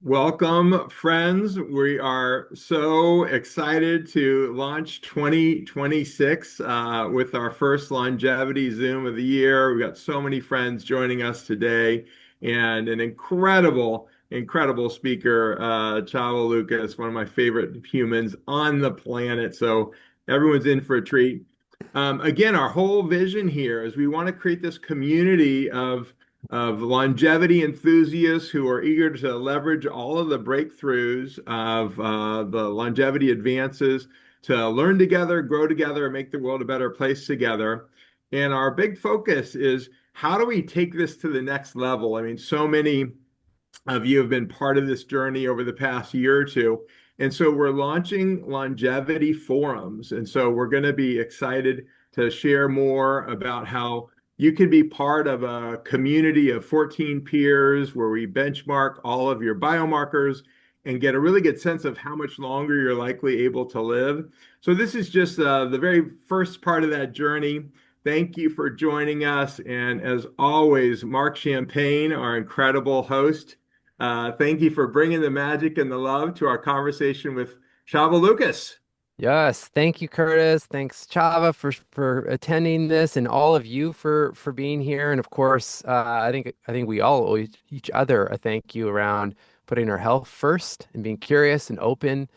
Welcome, friends. We are so excited to launch 2026 with our first longevity Zoom of the year. We've got so many friends joining us today and an incredible speaker, Csaba Lucas, one of my favorite humans on the planet. So everyone's in for a treat. Again, our whole vision here is we want to create this community of longevity enthusiasts who are eager to leverage all of the breakthroughs of the longevity advances to learn together, grow together, and make the world a better place together. And our big focus is how do we take this to the next level? I mean, so many of you have been part of this journey over the past year or two. And so we're launching longevity forums. And so we're going to be excited to share more about how you can be part of a community of 14 peers where we benchmark all of your biomarkers and get a really good sense of how much longer you're likely able to live. So this is just the very first part of that journey. Thank you for joining us. And as always, Mark Champagne, our incredible host, thank you for bringing the magic and the love to our conversation with Csaba Lucas. Yes, thank you, Curtis. Thanks, Chava, for attending this, and all of you for being here. And of course, I think we all owe each other a thank you around putting our health first and being curious and open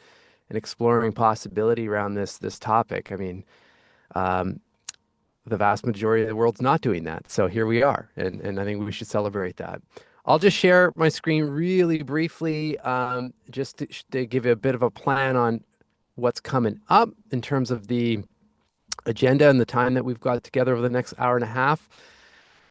and exploring possibility around this topic. I mean, um, the vast majority of the world's not doing that, so here we are, and I think we should celebrate that. I'll just share my screen really briefly, just to give you a bit of a plan on what's coming up in terms of the agenda and the time that we've got together over the next hour and a half.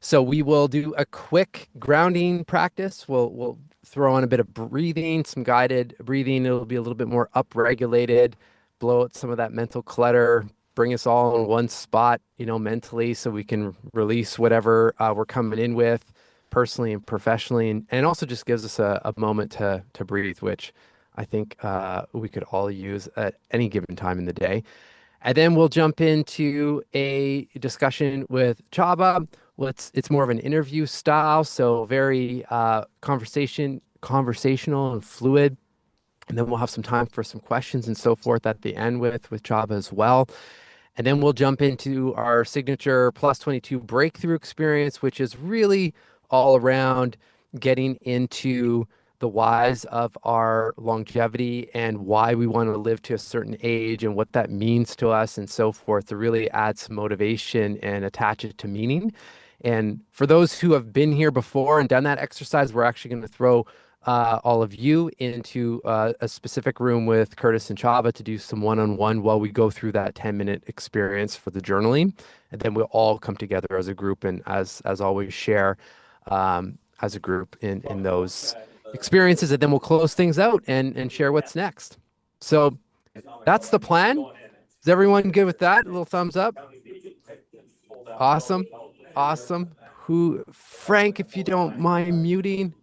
So we will do a quick grounding practice. We'll throw on a bit of breathing, some guided breathing. It'll be a little bit more upregulated, blow out some of that mental clutter, bring us all in one spot, mentally, so we can release whatever we're coming in with personally and professionally, and also just gives us a moment to breathe, which I think we could all use at any given time in the day. And then we'll jump into a discussion with Chaba. Well, it's more of an interview style, so very conversational and fluid. And then we'll have some time for some questions and so forth at the end with Chaba as well. And then we'll jump into our signature plus 22 breakthrough experience, which is really all around getting into the whys of our longevity and why we want to live to a certain age and what that means to us and so forth, to really add some motivation and attach it to meaning. And for those who have been here before and done that exercise, we're actually going to throw all of you into a specific room with Curtis and Chava to do some one-on-one while we go through that 10-minute experience for the journaling. And then we'll all come together as a group and as always share as a group in those experiences. And then we'll close things out and share what's next. So that's the plan. Is everyone good with that? A little thumbs up. Awesome. Awesome. Frank, if you don't mind muting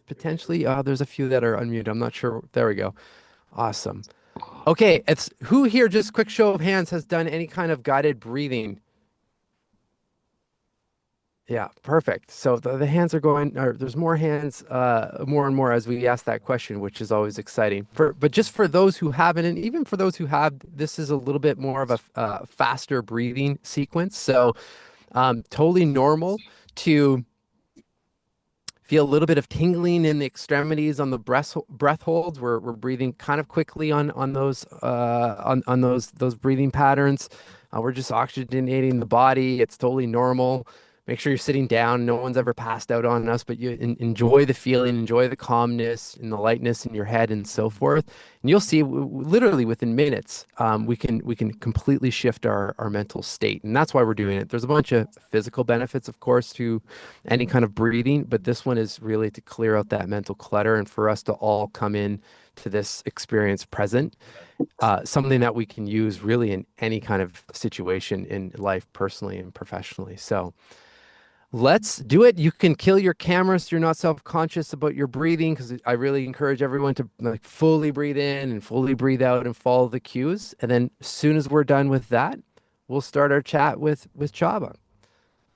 potentially. There's a few that are unmuted. I'm not sure. There we go. Awesome. Okay, it's who here, just quick show of hands, has done any kind of guided breathing? Yeah, perfect. So the hands are going, or there's more hands, more and more as we ask that question, which is always exciting. But just for those who haven't, and even for those who have, this is a little bit more of a faster breathing sequence. So totally normal to feel a little bit of tingling in the extremities on the breath holds. We're breathing kind of quickly on those on those breathing patterns. We're just oxygenating the body. It's totally normal. Make sure you're sitting down. No one's ever passed out on us, but you enjoy the feeling, enjoy the calmness and the lightness in your head and so forth. And you'll see, literally within minutes, we can completely shift our mental state, and that's why we're doing it. There's a bunch of physical benefits, of course, to any kind of breathing, but this one is really to clear out that mental clutter and for us to all come in to this experience present, something that we can use really in any kind of situation in life, personally and professionally. So Let's do it. You can kill your camera so you're not self-conscious about your breathing because I really encourage everyone to like fully breathe in and fully breathe out and follow the cues. And then as soon as we're done with that, we'll start our chat with Chaba.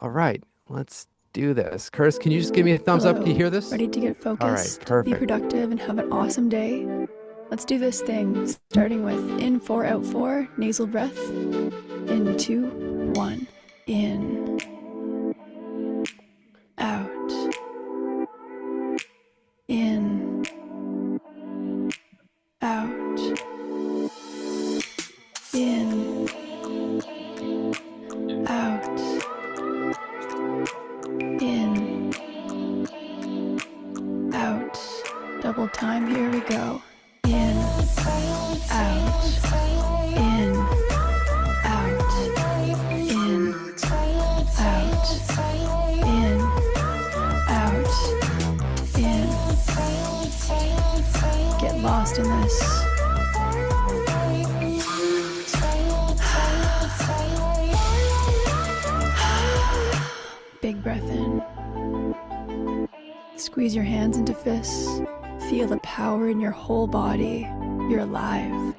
All right, let's do this. Curtis, can you just give me a thumbs up? Can you Hello. hear this? Ready to get All right, focused, be perfect. productive, and have an awesome day? Let's do this thing, starting with in 4, out 4, nasal breath. In 2, 1. In, out. In, out. In, out. In, out. Double time, here we go. In, out. In, out. In, out. In, out. In. Get lost in this. Big breath in. Squeeze your hands into fists. Feel the power in your whole body. You're alive.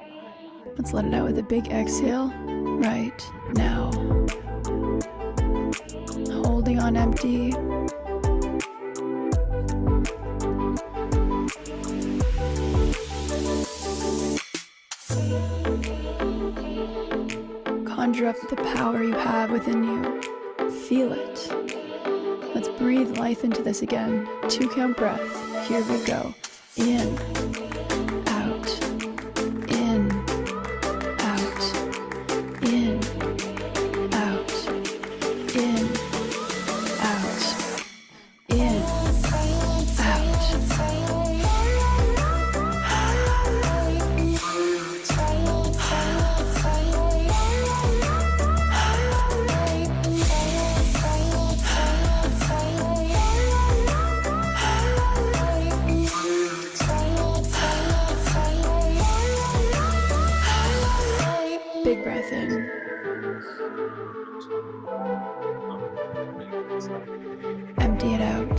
Let's let it out with a big exhale right now. Holding on empty. Conjure up the power you have within you. Feel it. Let's breathe life into this again. 2 count breath. Here we go. In, out, in, out, in, out, in, out, in, big breath in. Empty it out.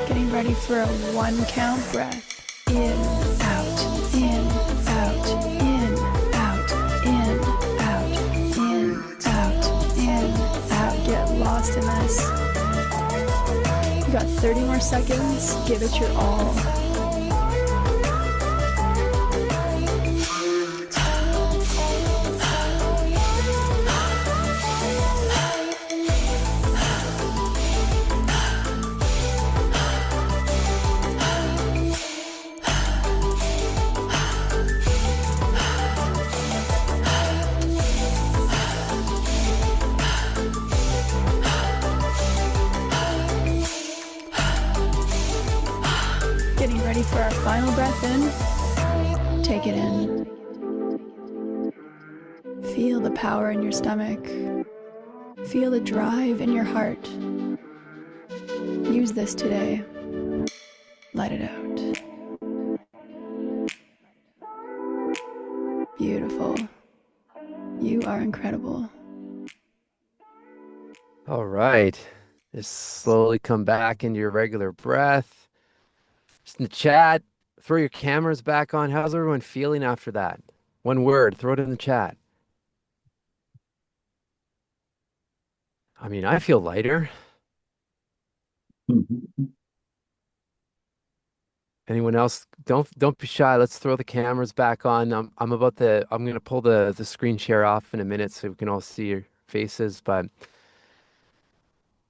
Getting ready for a 1 count breath. In, out, in, out, in, out, in, out, in, out, in, out. Get lost in this. You got 30 more seconds. Give it your all. Getting ready for our final breath in. Take it in. Feel the power in your stomach. Feel the drive in your heart. Use this today. Let it out. Beautiful. You are incredible. All right. Just slowly come back into your regular breath. Just in the chat, throw your cameras back on. How's everyone feeling after that? One word, throw it in the chat. I mean, I feel lighter. Anyone else? Don't be shy. Let's throw the cameras back on. I'm gonna pull the screen share off in a minute so we can all see your faces. But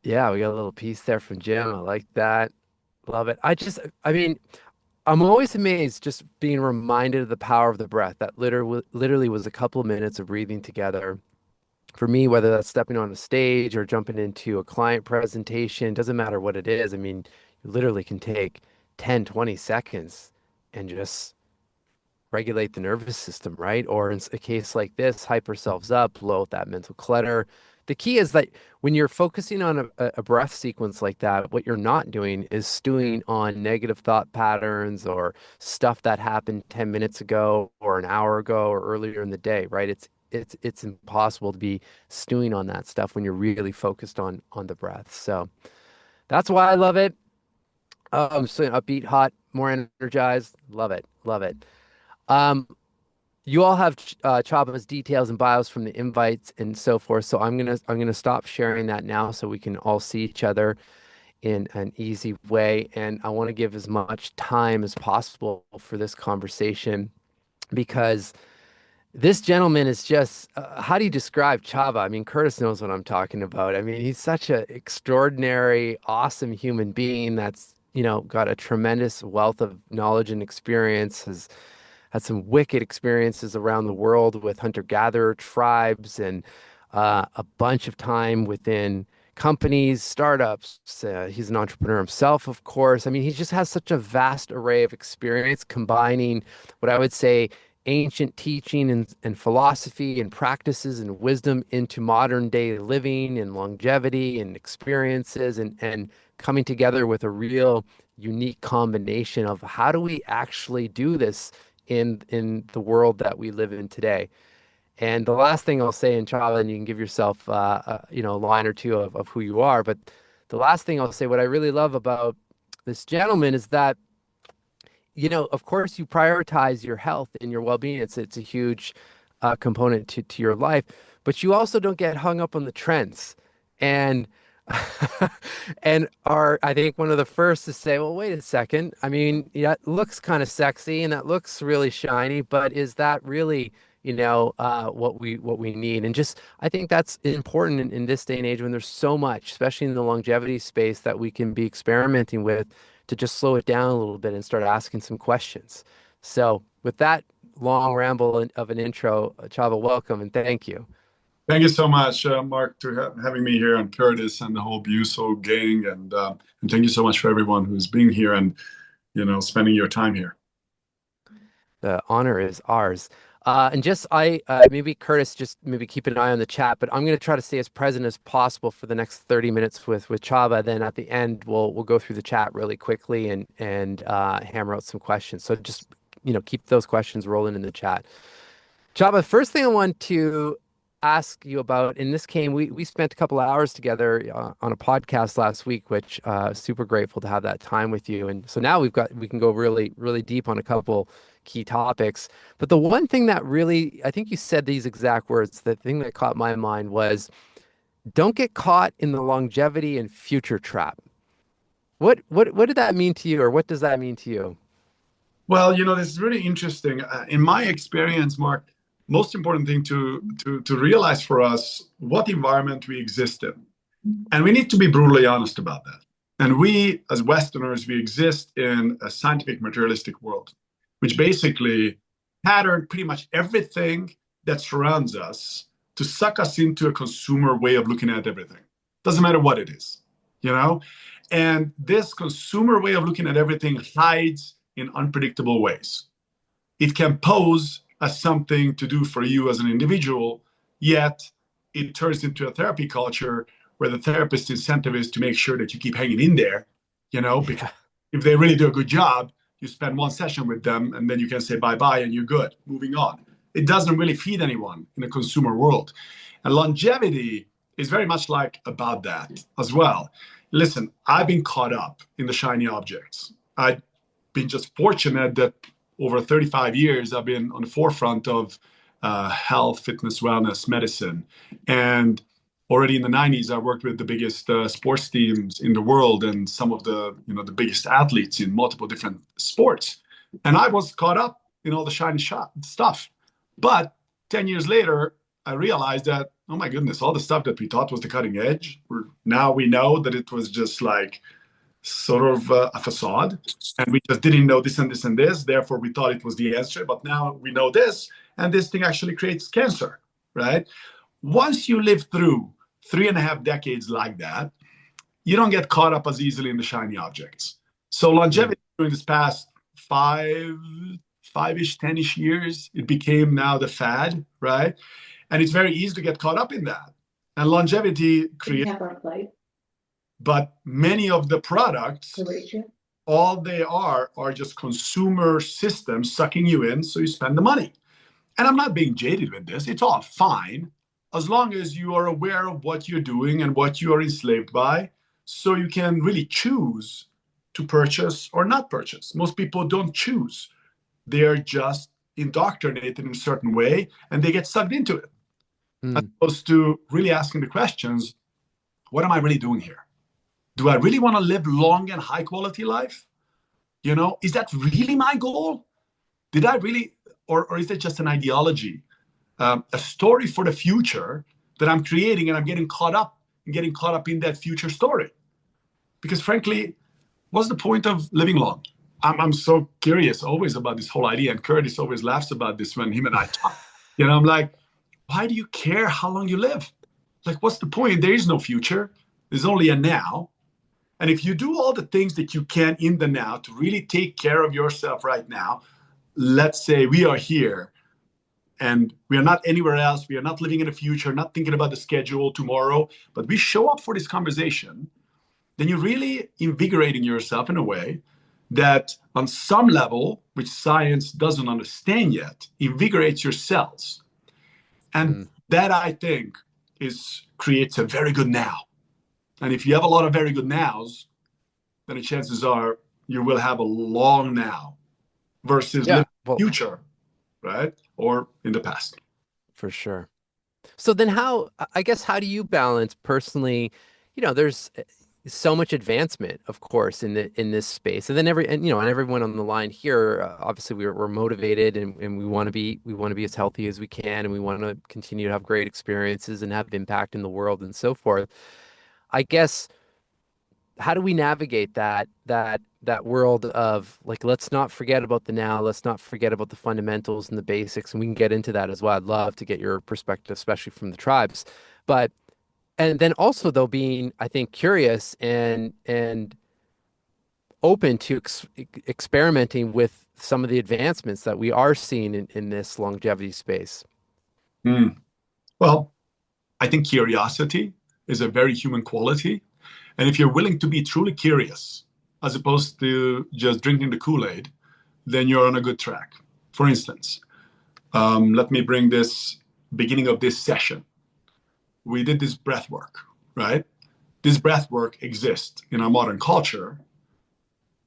yeah, we got a little piece there from Jim. I like that. Love it. I mean, I'm always amazed just being reminded of the power of the breath. That literally was a couple of minutes of breathing together. For me, whether that's stepping on a stage or jumping into a client presentation, doesn't matter what it is. I mean, you literally can take 10, 20 seconds and just regulate the nervous system, right? Or in a case like this, hype ourselves up, blow out that mental clutter. The key is that when you're focusing on a breath sequence like that, what you're not doing is stewing on negative thought patterns or stuff that happened 10 minutes ago or an hour ago or earlier in the day, right? it's impossible to be stewing on that stuff when you're really focused on the breath. So that's why I love it. So upbeat, hot, more energized. Love it. Love it. Um, you all have Chaba's details and bios from the invites and so forth. So I'm gonna stop sharing that now so we can all see each other in an easy way. And I want to give as much time as possible for this conversation because this gentleman is just, how do you describe Chaba? I mean, Curtis knows what I'm talking about. I mean, he's such an extraordinary, awesome human being that's, got a tremendous wealth of knowledge and experience, has had some wicked experiences around the world with hunter-gatherer tribes and a bunch of time within companies, startups. He's an entrepreneur himself, of course. I mean, he just has such a vast array of experience combining what I would say ancient teaching and philosophy and practices and wisdom into modern day living and longevity and experiences and coming together with a real unique combination of how do we actually do this in the world that we live in today. And the last thing I'll say, in Chava, and you can give yourself a line or two of who you are, but the last thing I'll say, what I really love about this gentleman is that of course, you prioritize your health and your well-being. It's a huge component to your life, but you also don't get hung up on the trends, and and are I think one of the first to say, well, wait a second. I mean, yeah, it looks kind of sexy and that looks really shiny, but is that really what we need? And just I think that's important in this day and age when there's so much, especially in the longevity space, that we can be experimenting with to just slow it down a little bit and start asking some questions. So with that long ramble of an intro, Chava, welcome and thank you. Thank you so much, Mark, to having me here, and Curtis and the whole Beusail gang, and thank you so much for everyone who's being here and spending your time here. The honor is ours. And just maybe Curtis, just maybe keep an eye on the chat, but I'm going to try to stay as present as possible for the next 30 minutes with Chava. Then at the end, we'll go through the chat really quickly and hammer out some questions. So just keep those questions rolling in the chat. Chava, first thing I want to ask you about, and this came, we spent a couple of hours together on a podcast last week, which super grateful to have that time with you. And so now we can go really, really deep on a couple key topics. But the one thing that really, I think you said these exact words, the thing that caught my mind was, don't get caught in the longevity and future trap. What did that mean to you, or what does that mean to you? Well, this is really interesting. In my experience, Mark, most important thing to realize for us what environment we exist in. And we need to be brutally honest about that. And we, as Westerners, we exist in a scientific materialistic world, which basically patterned pretty much everything that surrounds us to suck us into a consumer way of looking at everything. Doesn't matter what it is, And this consumer way of looking at everything hides in unpredictable ways. It can pose as something to do for you as an individual, yet it turns into a therapy culture where the therapist's incentive is to make sure that you keep hanging in there, because if they really do a good job, you spend one session with them and then you can say bye-bye and you're good, moving on. It doesn't really feed anyone in a consumer world. And longevity is very much like about that as well. Listen, I've been caught up in the shiny objects. I've been just fortunate that over 35 years, I've been on the forefront of health, fitness, wellness, medicine. And already in the 90s, I worked with the biggest sports teams in the world and some of the biggest athletes in multiple different sports. And I was caught up in all the shiny stuff. But 10 years later, I realized that, oh my goodness, all the stuff that we thought was the cutting edge, now we know that it was just like sort of a facade, and we just didn't know this and this and this, therefore we thought it was the answer, but now we know this, and this thing actually creates cancer, right? Once you live through 3.5 decades like that, you don't get caught up as easily in the shiny objects. So longevity during this past five-ish, 10-ish years, it became now the fad, right? And it's very easy to get caught up in that. And longevity creates, but many of the products, all they are just consumer systems sucking you in, so you spend the money. And I'm not being jaded with this. It's all fine as long as you are aware of what you're doing and what you are enslaved by, so you can really choose to purchase or not purchase. Most people don't choose. They're just indoctrinated in a certain way and they get sucked into it. As opposed to really asking the questions, what am I really doing here? Do I really want to live long and high quality life? You know, is that really my goal? Did I really, or is it just an ideology, a story for the future that I'm creating, and I'm getting caught up in that future story? Because frankly, what's the point of living long? I'm so curious always about this whole idea, and Curtis always laughs about this when him and I talk. You know, I'm like, why do you care how long you live? Like, what's the point? There is no future. There's only a now. And if you do all the things that you can in the now to really take care of yourself right now, let's say we are here and we are not anywhere else. We are not living in the future, not thinking about the schedule tomorrow, but we show up for this conversation, then you're really invigorating yourself in a way that on some level, which science doesn't understand yet, invigorates your cells. And that, I think, creates a very good now. And if you have a lot of very good nows, then the chances are you will have a long now versus living in the future, right? Or in the past. For sure. So then how do you balance personally, there's so much advancement, of course, in this space. And then everyone on the line here, obviously we're motivated and we want to be as healthy as we can, and we want to continue to have great experiences and have impact in the world and so forth. I guess, how do we navigate that world of, like, let's not forget about the now, let's not forget about the fundamentals and the basics, and we can get into that as well. I'd love to get your perspective, especially from the tribes. And then also, though, being, I think, curious and open to experimenting with some of the advancements that we are seeing in this longevity space. Well, I think curiosity is a very human quality. And if you're willing to be truly curious, as opposed to just drinking the Kool-Aid, then you're on a good track. For instance, let me bring this beginning of this session. We did this breath work, right? This breath work exists in our modern culture.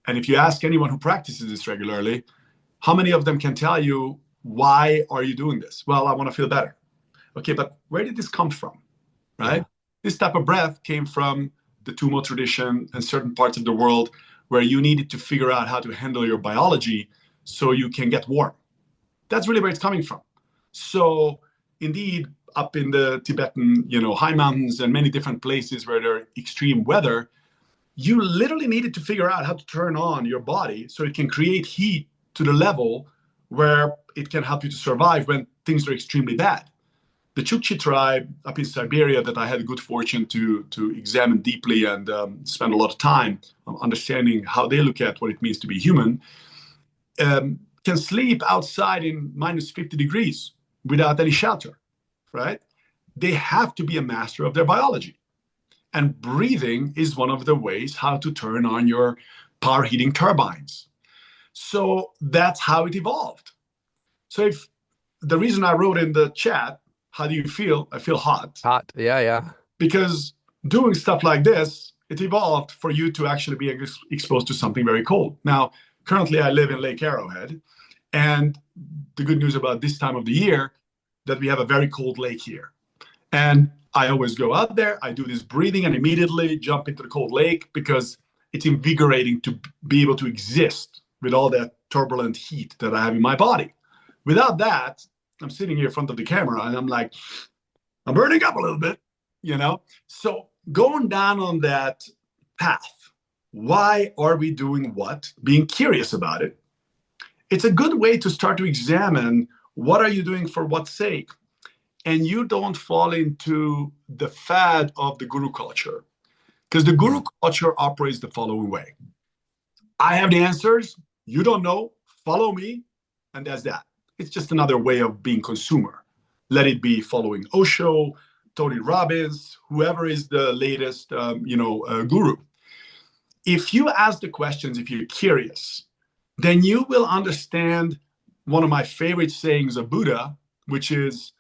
And if you ask anyone who practices this regularly, how many of them can tell you, why are you doing this? Well, I want to feel better. Okay, but where did this come from, right? Yeah. This type of breath came from the Tumo tradition and certain parts of the world where you needed to figure out how to handle your biology so you can get warm. That's really where it's coming from. So indeed, up in the Tibetan, high mountains and many different places where there are extreme weather, you literally needed to figure out how to turn on your body so it can create heat to the level where it can help you to survive when things are extremely bad. The Chukchi tribe up in Siberia that I had the good fortune to examine deeply and spend a lot of time understanding how they look at what it means to be human, can sleep outside in minus 50 degrees without any shelter, right? They have to be a master of their biology. And breathing is one of the ways how to turn on your power heating turbines. So that's how it evolved. So if the reason I wrote in the chat, how do you feel? I feel hot. Hot, yeah. Because doing stuff like this, it evolved for you to actually be exposed to something very cold. Now, currently I live in Lake Arrowhead, and the good news about this time of the year, that we have a very cold lake here. And I always go out there, I do this breathing and immediately jump into the cold lake because it's invigorating to be able to exist with all that turbulent heat that I have in my body. Without that, I'm sitting here in front of the camera and I'm like, I'm burning up a little bit, So going down on that path, why are we doing what? Being curious about it. It's a good way to start to examine, what are you doing for what sake? And you don't fall into the fad of the guru culture. Because the guru culture operates the following way. I have the answers. You don't know. Follow me. And that's that. It's just another way of being consumer. Let it be following Osho, Tony Robbins, whoever is the latest, guru. If you ask the questions, if you're curious, then you will understand one of my favorite sayings of Buddha, which is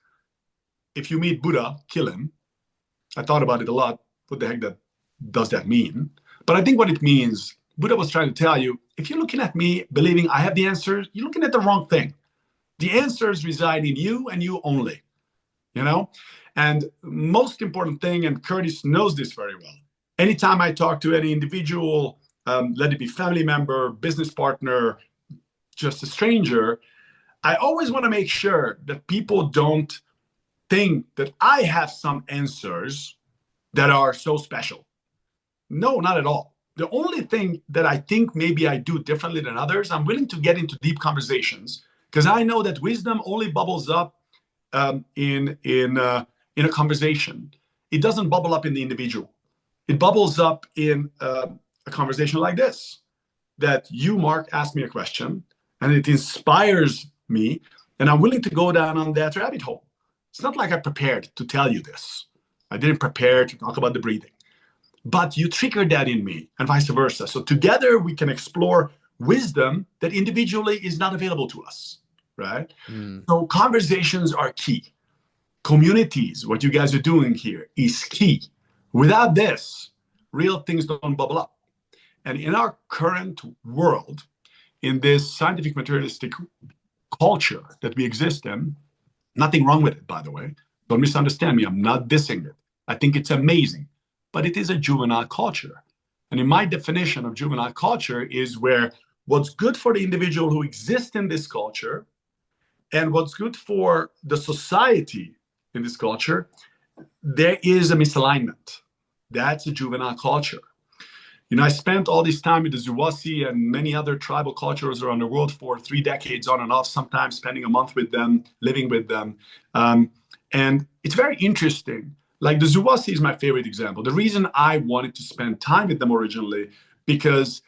if you meet Buddha, kill him. I thought about it a lot. What the heck does that mean? But I think what it means, Buddha was trying to tell you, if you're looking at me believing I have the answers, you're looking at the wrong thing. The answers reside in you and you only, you know? And most important thing, and Curtis knows this very well, anytime I talk to any individual, let it be family member, business partner, just a stranger, I always want to make sure that people don't think that I have some answers that are so special. No, not at all. The only thing that I think maybe I do differently than others, I'm willing to get into deep conversations because I know that wisdom only bubbles up in a conversation. It doesn't bubble up in the individual. It bubbles up in a conversation like this, that you, Mark, asked me a question and it inspires me and I'm willing to go down on that rabbit hole. It's not like I prepared to tell you this. I didn't prepare to talk about the breathing, but you triggered that in me and vice versa. So together we can explore wisdom that individually is not available to us, right? So conversations are key. Communities, what you guys are doing here is key. Without this, real things don't bubble up. And in our current world, in this scientific materialistic culture that we exist in, nothing wrong with it, by the way. Don't misunderstand me. I'm not dissing it. I think it's amazing. But it is a juvenile culture. And in my definition of juvenile culture is where what's good for the individual who exists in this culture and what's good for the society in this culture, there is a misalignment. That's a juvenile culture. You know, I spent all this time with the Zuwasi and many other tribal cultures around the world for 3 decades on and off, sometimes spending a month with them, living with them. And it's very interesting. Like the Zuwasi is my favorite example. The reason I wanted to spend time with them originally, because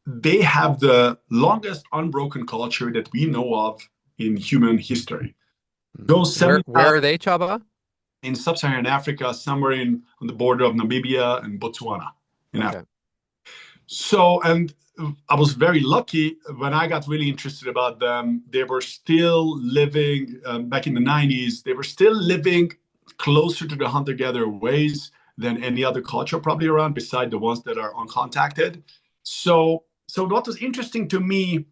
they have the longest unbroken culture that we know of in human history. Those Where are they, Csaba? in sub-Saharan Africa, somewhere on the border of Namibia and Botswana in Africa. So, and I was very lucky when I got really interested about them. They were still living, back in the 90s, they were still living closer to the hunter-gatherer ways than any other culture probably around, beside the ones that are uncontacted. So what was interesting to me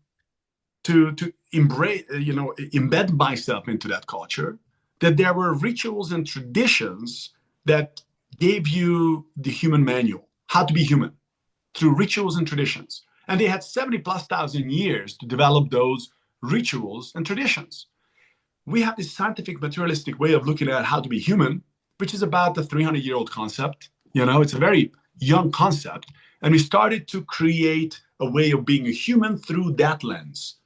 to embrace, embed myself into that culture, that there were rituals and traditions that gave you the human manual, how to be human, through rituals and traditions. And they had 70,000+ years to develop those rituals and traditions. We have this scientific materialistic way of looking at how to be human, which is about a 300-year-old concept. It's a very young concept. And we started to create a way of being a human through that lens.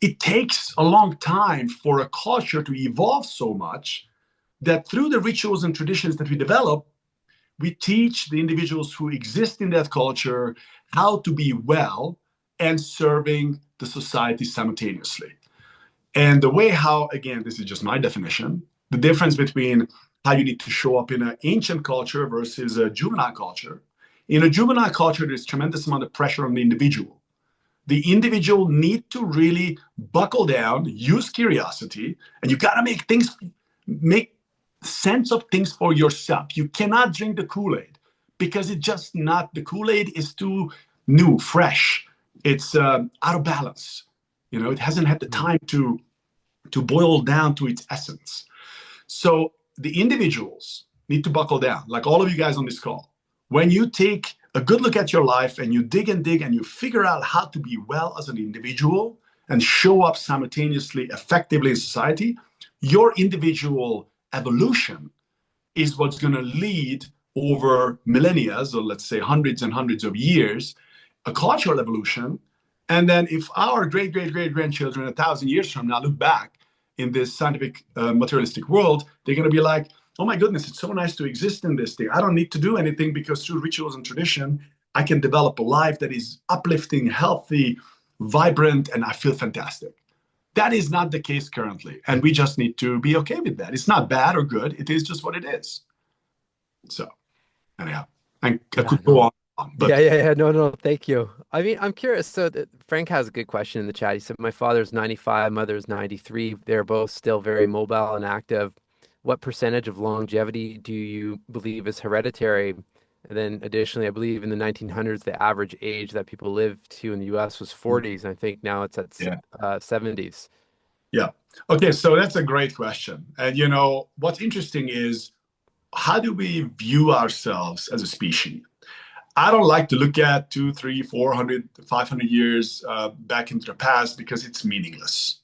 It takes a long time for a culture to evolve so much that through the rituals and traditions that we develop, we teach the individuals who exist in that culture how to be well and serving the society simultaneously. And the way how, again, this is just my definition, the difference between how you need to show up in an ancient culture versus a juvenile culture. In a juvenile culture, there's tremendous amount of pressure on the individual. The individual need to really buckle down, use curiosity, and you got to make sense of things for yourself. You cannot drink the Kool-Aid because it's just not, the Kool-Aid is too new, fresh. It's out of balance. It hasn't had the time to boil down to its essence. So the individuals need to buckle down, like all of you guys on this call. When you take a good look at your life and you dig and you figure out how to be well as an individual and show up simultaneously effectively in society, your individual evolution is what's going to lead over millennia, or let's say hundreds and hundreds of years, a cultural evolution. And then if our great-great-great-grandchildren 1,000 years from now look back in this scientific materialistic world, they're going to be like, oh my goodness, it's so nice to exist in this thing. I don't need to do anything because through rituals and tradition, I can develop a life that is uplifting, healthy, vibrant, and I feel fantastic. That is not the case currently. And we just need to be okay with that. It's not bad or good. It is just what it is. So anyhow, I could go on But Yeah. No, no, thank you. I mean, I'm curious. So Frank has a good question in the chat. He said, my father's 95, mother's 93. They're both still very mobile and active. What percentage of longevity do you believe is hereditary? And then additionally, I believe in the 1900s, the average age that people lived to in the US was 40s. I think now it's at yeah, 70s. yeah. Okay, so that's a great question. And what's interesting is, how do we view ourselves as a species? I don't like to look at 2, 3, 400, 500 years back into the past because it's meaningless.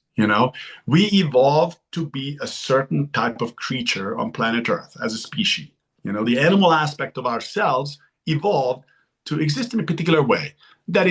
We evolved to be a certain type of creature on planet Earth as a species. The animal aspect of ourselves evolved to exist in a particular way that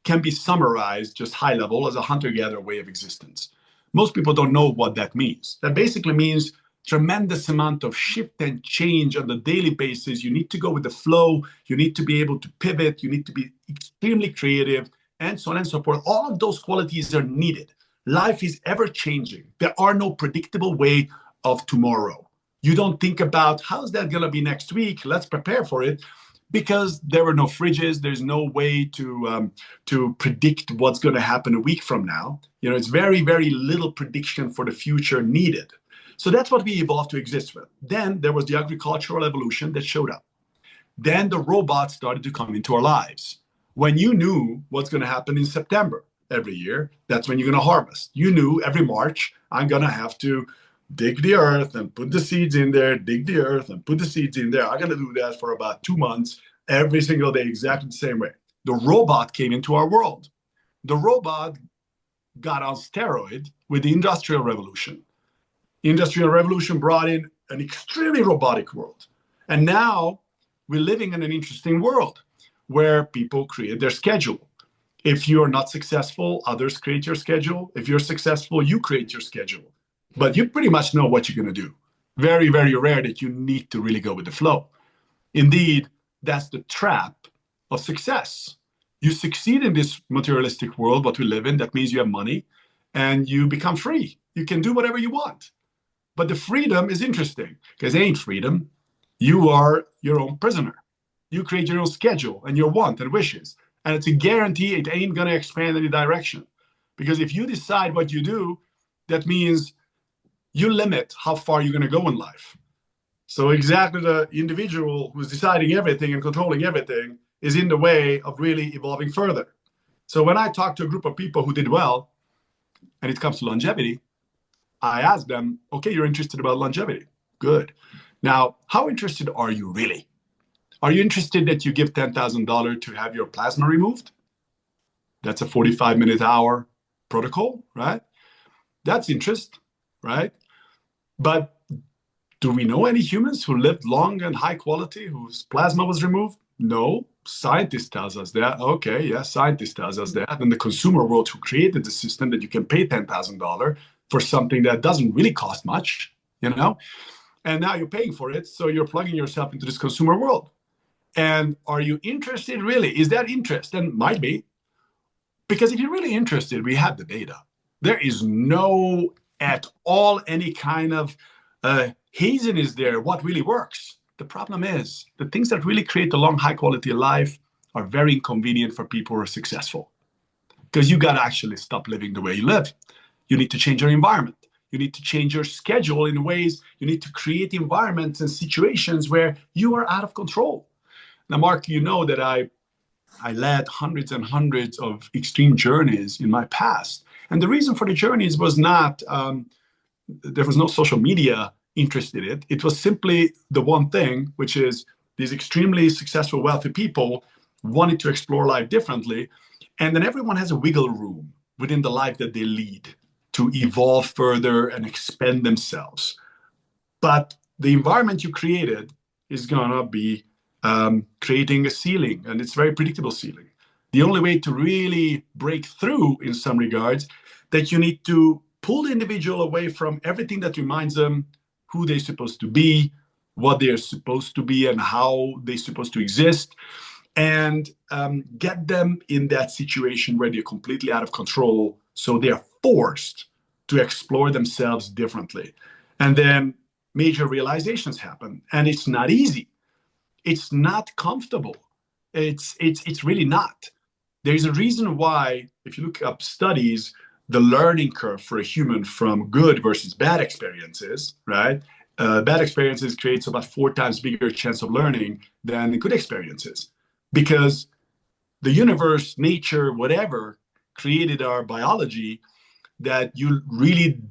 can be summarized just high level as a hunter-gatherer way of existence. Most people don't know what that means. That basically means tremendous amount of shift and change on the daily basis. You need to go with the flow. You need to be able to pivot. You need to be extremely creative, and so on and so forth. All of those qualities are needed. Life is ever changing. There are no predictable way of tomorrow. You don't think about how's that going to be next week. Let's prepare for it, because there were no fridges. There's no way to predict what's going to happen a week from now. It's very, very little prediction for the future needed. So that's what we evolved to exist with. Then there was the agricultural evolution that showed up. Then the robots started to come into our lives. When you knew what's going to happen in September every year, that's when you're going to harvest. You knew every March, I'm going to have to dig the earth and put the seeds in there, dig the earth and put the seeds in there. I'm going to do that for about 2 months, every single day, exactly the same way. The robot came into our world. The robot got on steroid with the Industrial Revolution. Industrial Revolution brought in an extremely robotic world. And now we're living in an interesting world where people create their schedule. If you're not successful, others create your schedule. If you're successful, you create your schedule. But you pretty much know what you're going to do. Very, very rare that you need to really go with the flow. Indeed, that's the trap of success. You succeed in this materialistic world, what we live in. That means you have money and you become free. You can do whatever you want. But the freedom is interesting, because it ain't freedom. You are your own prisoner. You create your own schedule and your want and wishes. And it's a guarantee it ain't going to expand any direction. Because if you decide what you do, that means you limit how far you're going to go in life. So exactly the individual who's deciding everything and controlling everything is in the way of really evolving further. So when I talk to a group of people who did well, and it comes to longevity, I ask them, okay, you're interested about longevity. Good. Now, how interested are you really? Are you interested that you give $10,000 to have your plasma removed? That's a 45-minute hour protocol, right? That's interest, right? But do we know any humans who lived long and high quality whose plasma was removed? No. Scientists tells us that. Okay, yeah, scientists tells us that. And the consumer world who created the system that you can pay $10,000 for something that doesn't really cost much, and now you're paying for it. So you're plugging yourself into this consumer world. And are you interested really? Is that interest? And might be. Because if you're really interested, we have the data. There is no at all any kind of haziness there, what really works. The problem is the things that really create a long, high quality life are very inconvenient for people who are successful. Because you got to actually stop living the way you live. You need to change your environment. You need to change your schedule in ways. You need to create environments and situations where you are out of control. Now, Mark, you know that I led hundreds and hundreds of extreme journeys in my past. And the reason for the journeys was not, there was no social media interest in it. It was simply the one thing, which is these extremely successful, wealthy people wanted to explore life differently. And then everyone has a wiggle room within the life that they lead to evolve further and expand themselves. But the environment you created is going to be creating a ceiling, and it's a very predictable ceiling. The only way to really break through in some regards, that you need to pull the individual away from everything that reminds them who they're supposed to be, what they're supposed to be, and how they're supposed to exist, and get them in that situation where they're completely out of control. So they're forced to explore themselves differently. And then major realizations happen. And it's not easy. It's not comfortable. It's really not. There's a reason why, if you look up studies, the learning curve for a human from good versus bad experiences, right? Bad experiences creates about 4 times bigger chance of learning than good experiences, because the universe, nature, whatever, created our biology that you really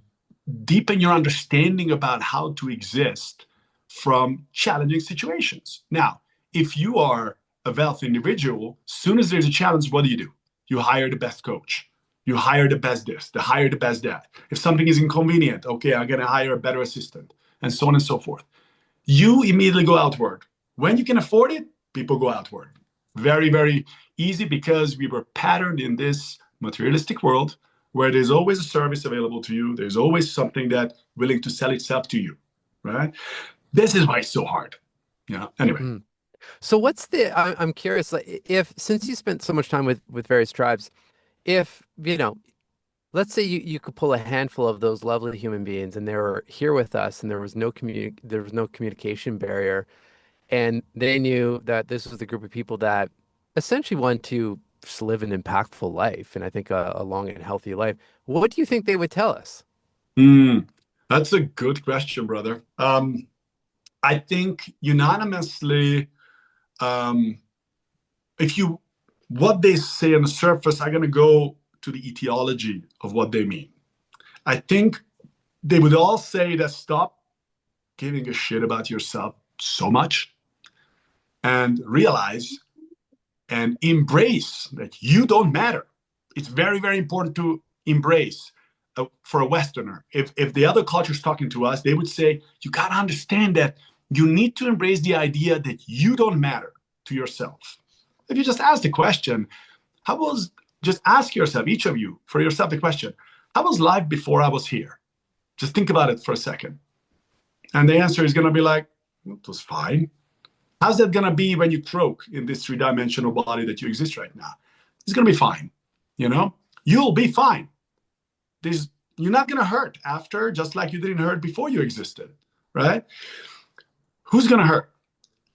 deepen your understanding about how to exist from challenging situations. Now, if you are a wealthy individual, soon as there's a challenge, what do? You hire the best coach. You hire the best this, the hire the best that. If something is inconvenient, okay, I'm gonna hire a better assistant, and so on and so forth. You immediately go outward. When you can afford it, people go outward. Very, very easy, because we were patterned in this materialistic world where there's always a service available to you. There's always something that willing to sell itself to you, right? This is why it's so hard. Anyway. Mm. So I'm curious, like, if, since you spent so much time with various tribes, if, let's say you could pull a handful of those lovely human beings and they were here with us and there was no communication barrier, and they knew that this was the group of people that essentially want to just live an impactful life, and I think a long and healthy life, what do you think they would tell us? That's a good question, brother. I think unanimously, what they say on the surface, I'm going to go to the etiology of what they mean. I think they would all say that stop giving a shit about yourself so much and realize and embrace that you don't matter. It's very, very important to embrace. For a Westerner, if the other culture is talking to us, they would say, you got to understand that you need to embrace the idea that you don't matter to yourself. If you just ask the question, just ask yourself, each of you, for yourself the question, how was life before I was here? Just think about it for a second. And the answer is going to be like, it was fine. How's that going to be when you croak in this 3-dimensional body that you exist right now? It's going to be fine. You'll be fine. You're not going to hurt after, just like you didn't hurt before you existed, right? Who's going to hurt?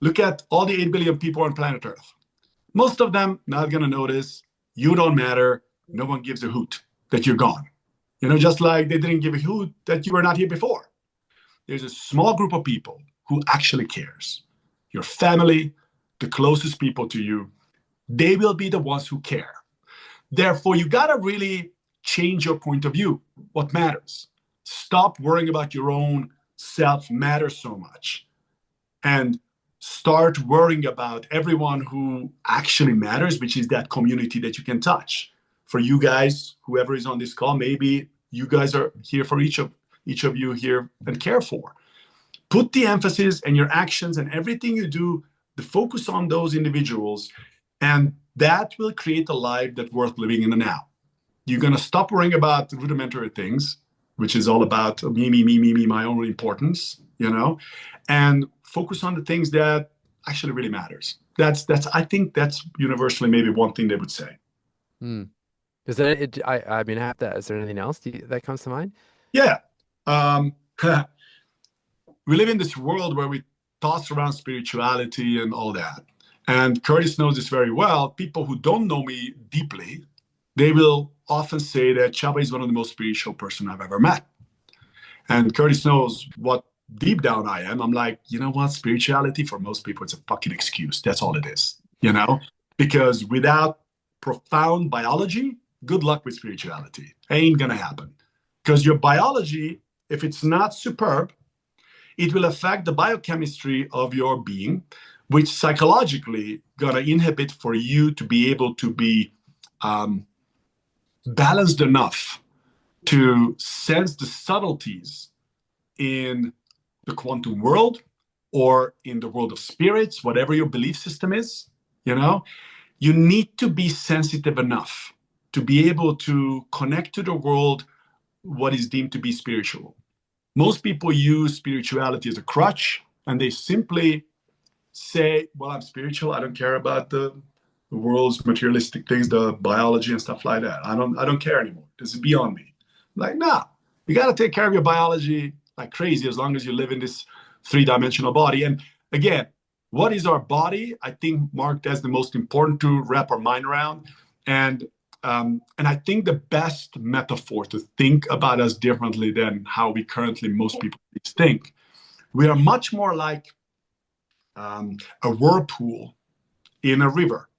Look at all the 8 billion people on planet Earth. Most of them not going to notice. You don't matter. No one gives a hoot that you're gone. Just like they didn't give a hoot that you were not here before. There's a small group of people who actually cares. Your family, the closest people to you, they will be the ones who care. Therefore, you got to really change your point of view. What matters? Stop worrying about your own self matter so much, and start worrying about everyone who actually matters, which is that community that you can touch. For you guys, whoever is on this call, maybe you guys are here for each of you here and care for. Put the emphasis and your actions and everything you do, the focus on those individuals, and that will create a life that's worth living in the now. You're going to stop worrying about rudimentary things, which is all about me, my own importance, and focus on the things that actually really matters. I think that's universally maybe one thing they would say. Is that it? I mean, I have to, is there anything else that comes to mind? Yeah. We live in this world where we toss around spirituality and all that. And Curtis knows this very well. People who don't know me deeply, they will often say that Csaba is one of the most spiritual person I've ever met. And Curtis knows what deep down I am. I'm like, you know what? Spirituality for most people, it's a fucking excuse. That's all it is, because without profound biology, good luck with spirituality. Ain't going to happen. Because your biology, if it's not superb, it will affect the biochemistry of your being, which psychologically going to inhibit for you to be able to be balanced enough to sense the subtleties in the quantum world or in the world of spirits, whatever your belief system is. You need to be sensitive enough to be able to connect to the world, what is deemed to be spiritual. Most people use spirituality as a crutch, and they simply say, well, I'm spiritual. I don't care about the world's materialistic things, the biology and stuff like that. I don't care anymore. This is beyond me. Like, nah, you got to take care of your biology like crazy as long as you live in this 3-dimensional body. And again, What is our body? I think, Mark, that's the most important to wrap our mind around. And I think the best metaphor to think about us differently than how we currently most people think. We are much more like a whirlpool in a river.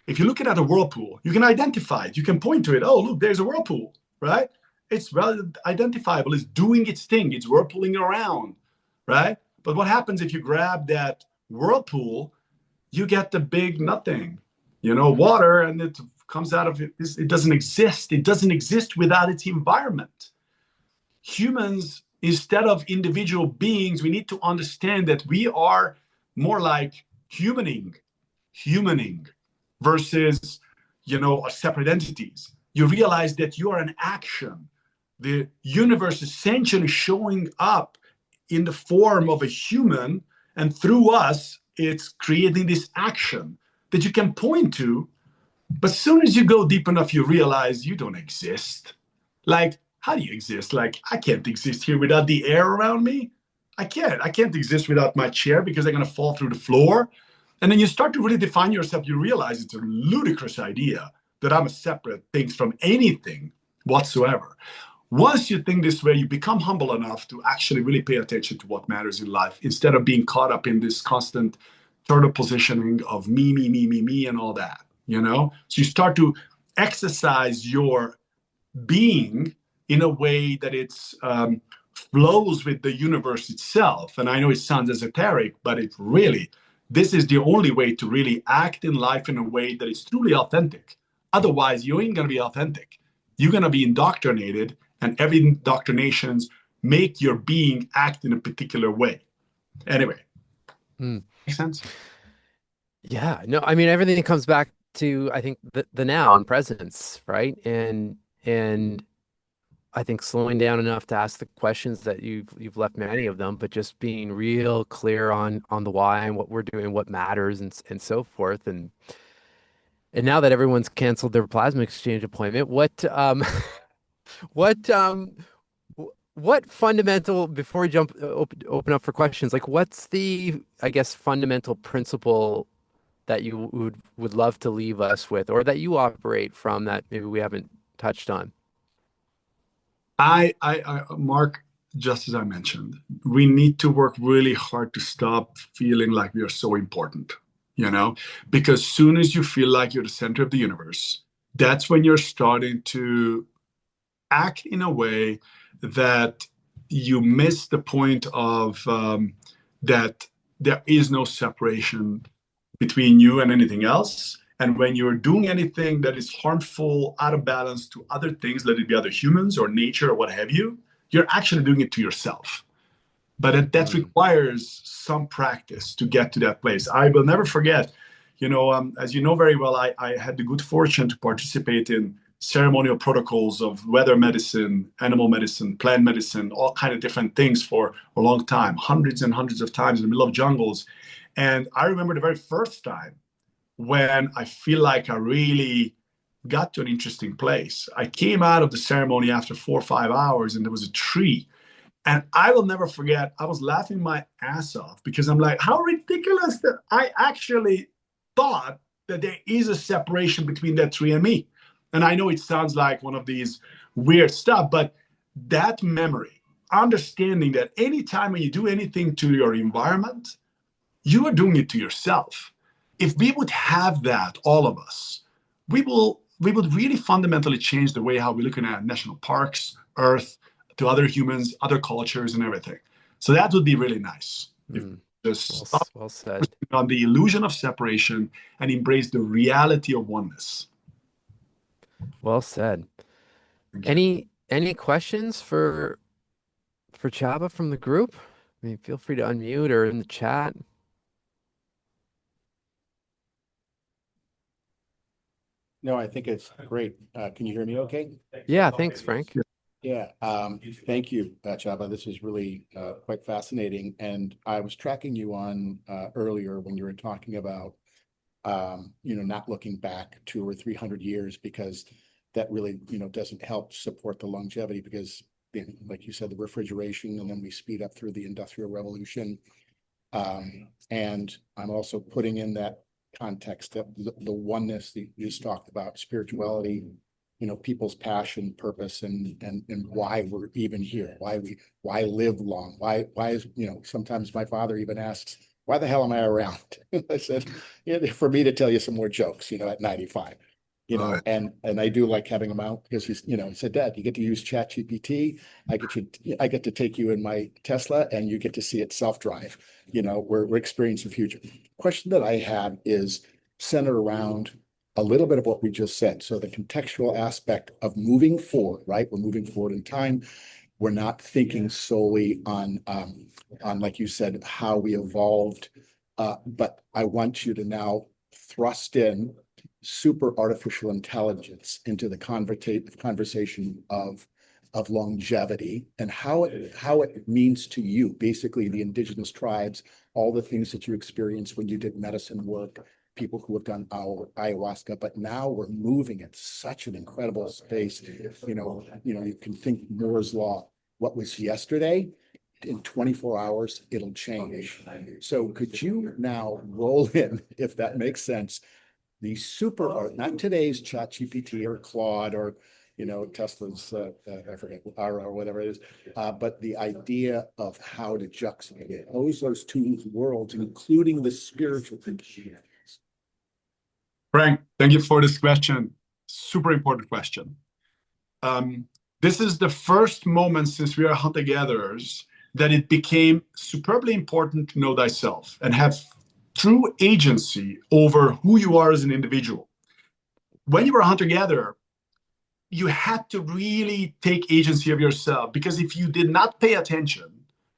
If you're looking at a whirlpool, you can identify it. You can point to it. Oh, look, there's a whirlpool, right? It's well identifiable. It's doing its thing. It's whirlpooling around, right? But what happens if you grab that whirlpool? You get the big nothing, water, and it comes out of it. It doesn't exist. It doesn't exist without its environment. Humans, instead of individual beings, we need to understand that we are more like humaning versus, separate entities. You realize that you are an action. The universe essentially showing up in the form of a human, and through us, it's creating this action that you can point to. But as soon as you go deep enough, you realize you don't exist. Like, how do you exist? Like, I can't exist here without the air around me. I can't exist without my chair because I'm going to fall through the floor. And then you start to really define yourself. You realize it's a ludicrous idea that I'm a separate thing from anything whatsoever. Once you think this way, you become humble enough to actually really pay attention to what matters in life instead of being caught up in this constant turtle positioning of me, and all that, So you start to exercise your being in a way that it's flows with the universe itself. And I know it sounds esoteric, but this is the only way to really act in life in a way that is truly authentic. Otherwise, you ain't going to be authentic. You're going to be indoctrinated, and every indoctrinations make your being act in a particular way. Anyway, makes sense? Yeah, no, I mean, everything comes back to, I think, the now and presence, right? And I think slowing down enough to ask the questions that you've left many of them, but just being real clear on the why and what we're doing, what matters, and so forth. And now that everyone's canceled their plasma exchange appointment, what what fundamental, before we jump open up for questions, like what's the, I guess, fundamental principle that you would love to leave us with, or that you operate from, that maybe we haven't touched on? Mark, just as I mentioned, we need to work really hard to stop feeling like we are so important, because soon as you feel like you're the center of the universe, that's when you're starting to act in a way that you miss the point of that there is no separation between you and anything else. And when you're doing anything that is harmful, out of balance to other things, let it be other humans or nature or what have you, you're actually doing it to yourself. But that requires some practice to get to that place. I will never forget, as you know very well, I had the good fortune to participate in ceremonial protocols of weather medicine, animal medicine, plant medicine, all kind of different things for a long time, hundreds and hundreds of times in the middle of jungles. And I remember the very first time when I feel like I really got to an interesting place. I came out of the ceremony after 4 or 5 hours, and there was a tree. And I will never forget, I was laughing my ass off because I'm like, how ridiculous that I actually thought that there is a separation between that tree and me. And I know it sounds like one of these weird stuff, but that memory, understanding that anytime when you do anything to your environment, you are doing it to yourself. If we would have that, all of us, we would really fundamentally change the way how we're looking at national parks, Earth, to other humans, other cultures, and everything. So that would be really nice. Just stop Well said. on the illusion of separation and embrace the reality of oneness. Well said. Any questions for Csaba from the group? I mean, feel free to unmute or in the chat. No, I think it's great. Can you hear me okay? Yeah, thanks, Frank. Yeah, thank you, Csaba. This is really quite fascinating. And I was tracking you on earlier when you were talking about, not looking back 200 or 300 years, because that really, doesn't help support the longevity, because, like you said, the refrigeration, and then we speed up through the Industrial Revolution. And I'm also putting in that context of the oneness that you just talked about, spirituality, people's passion, purpose, and why we're even here, why live long, why is, sometimes my father even asks, why the hell am I around? I said, for me to tell you some more jokes, at 95. And I do like having him out because he said, Dad, you get to use Chat GPT. I get to take you in my Tesla and you get to see it self-drive. We're experiencing the future. Question that I have is centered around a little bit of what we just said. So the contextual aspect of moving forward, right? We're moving forward in time. We're not thinking solely on like you said, how we evolved. But I want you to now thrust in super artificial intelligence into the conversation of longevity and how it means to you, basically the indigenous tribes, all the things that you experienced when you did medicine work, people who have done our ayahuasca, but now we're moving at such an incredible space. You can think Moore's law. What was yesterday, in 24 hours, it'll change. So could you now roll in, if that makes sense, the super art, not today's ChatGPT or Claude or Tesla's I forget Ara or whatever it is, but the idea of how to juxtapose those two worlds, including the spiritual things. Frank, thank you for this question. Super important question. This is the first moment since we are hunter-gatherers that it became superbly important to know thyself and have true agency over who you are as an individual. When you were a hunter-gatherer, you had to really take agency of yourself, because if you did not pay attention,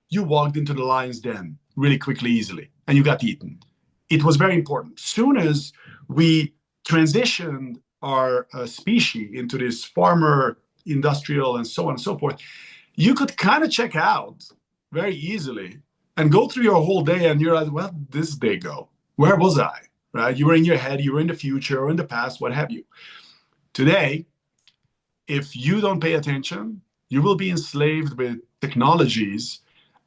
you walked into the lion's den really quickly, easily, and you got eaten. It was very important. Soon as we transitioned our species into this farmer, industrial, and so on and so forth, you could kind of check out very easily and go through your whole day and you're like, well, this day go. Where was I? Right? You were in your head, you were in the future or in the past, what have you. Today, if you don't pay attention, you will be enslaved with technologies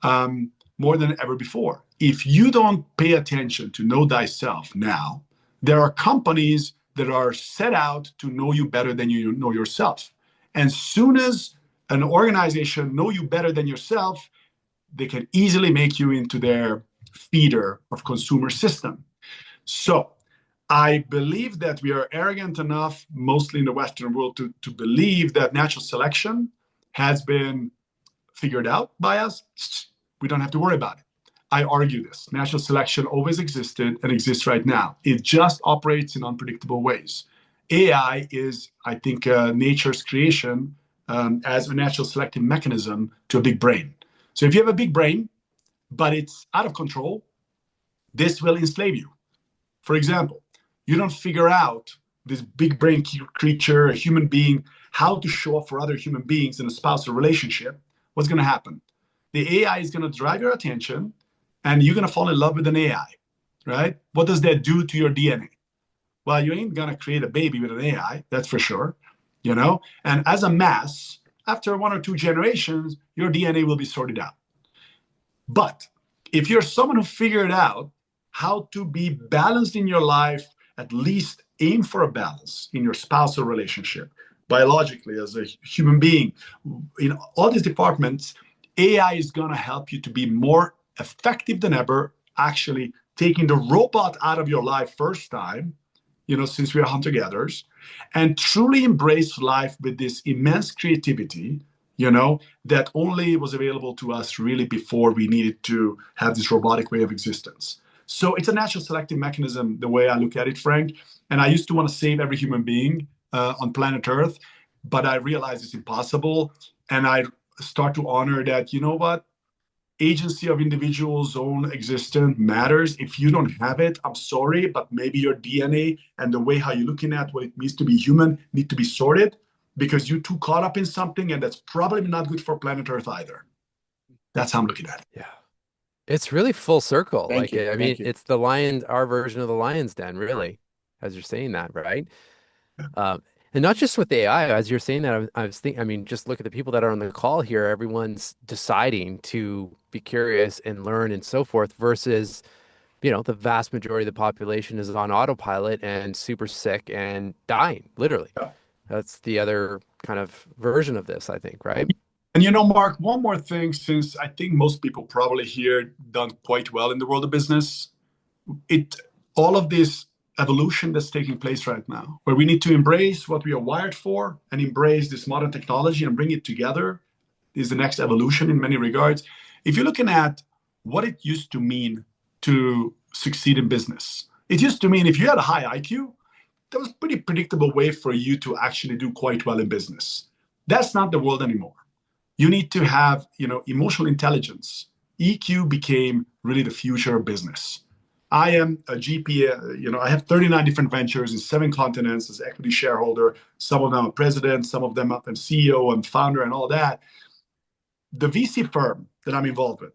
more than ever before. If you don't pay attention to know thyself now, there are companies that are set out to know you better than you know yourself. And soon as an organization know you better than yourself, they can easily make you into their feeder of consumer system. So I believe that we are arrogant enough, mostly in the Western world, to believe that natural selection has been figured out by us. We don't have to worry about it. I argue this. Natural selection always existed and exists right now. It just operates in unpredictable ways. AI is, I think, nature's creation as a natural selective mechanism to a big brain. So if you have a big brain, but it's out of control, this will enslave you. For example, you don't figure out this big brain creature, a human being, how to show up for other human beings in a spousal relationship, what's going to happen? The AI is going to drive your attention and you're going to fall in love with an AI, right? What does that do to your DNA? Well, you ain't going to create a baby with an AI, that's for sure, And as a mass, after 1 or 2 generations, your DNA will be sorted out. But if you're someone who figured out how to be balanced in your life, at least aim for a balance in your spousal relationship, biologically, as a human being, in all these departments, AI is going to help you to be more effective than ever, actually taking the robot out of your life first time, since we are hunter-gatherers, and truly embrace life with this immense creativity, that only was available to us really before we needed to have this robotic way of existence. So it's a natural selective mechanism, the way I look at it, Frank. And I used to want to save every human being on planet Earth, but I realized it's impossible. And I start to honor that, agency of individuals' own existence matters. If you don't have it, I'm sorry, but maybe your DNA and the way how you're looking at what it means to be human need to be sorted, because you're too caught up in something, and that's probably not good for planet Earth either. That's how I'm looking at it. Yeah. It's really full circle. Thank you. I mean, it's our version of the lion's den, really, as you're saying that, right? And And not just with AI, as you're saying that, I was thinking, I mean, just look at the people that are on the call here. Everyone's deciding to be curious and learn and so forth versus, the vast majority of the population is on autopilot and super sick and dying, literally. Yeah. That's the other kind of version of this, I think, right? And Mark, one more thing, since I think most people probably here done quite well in the world of business, all of this evolution that's taking place right now, where we need to embrace what we are wired for and embrace this modern technology and bring it together, is the next evolution in many regards. If you're looking at what it used to mean to succeed in business, it used to mean if you had a high IQ, that was a pretty predictable way for you to actually do quite well in business. That's not the world anymore. You need to have, emotional intelligence. EQ became really the future of business. I am a GP, I have 39 different ventures in 7 continents as equity shareholder. Some of them I'm president, some of them I'm CEO and founder and all that. The VC firm that I'm involved with,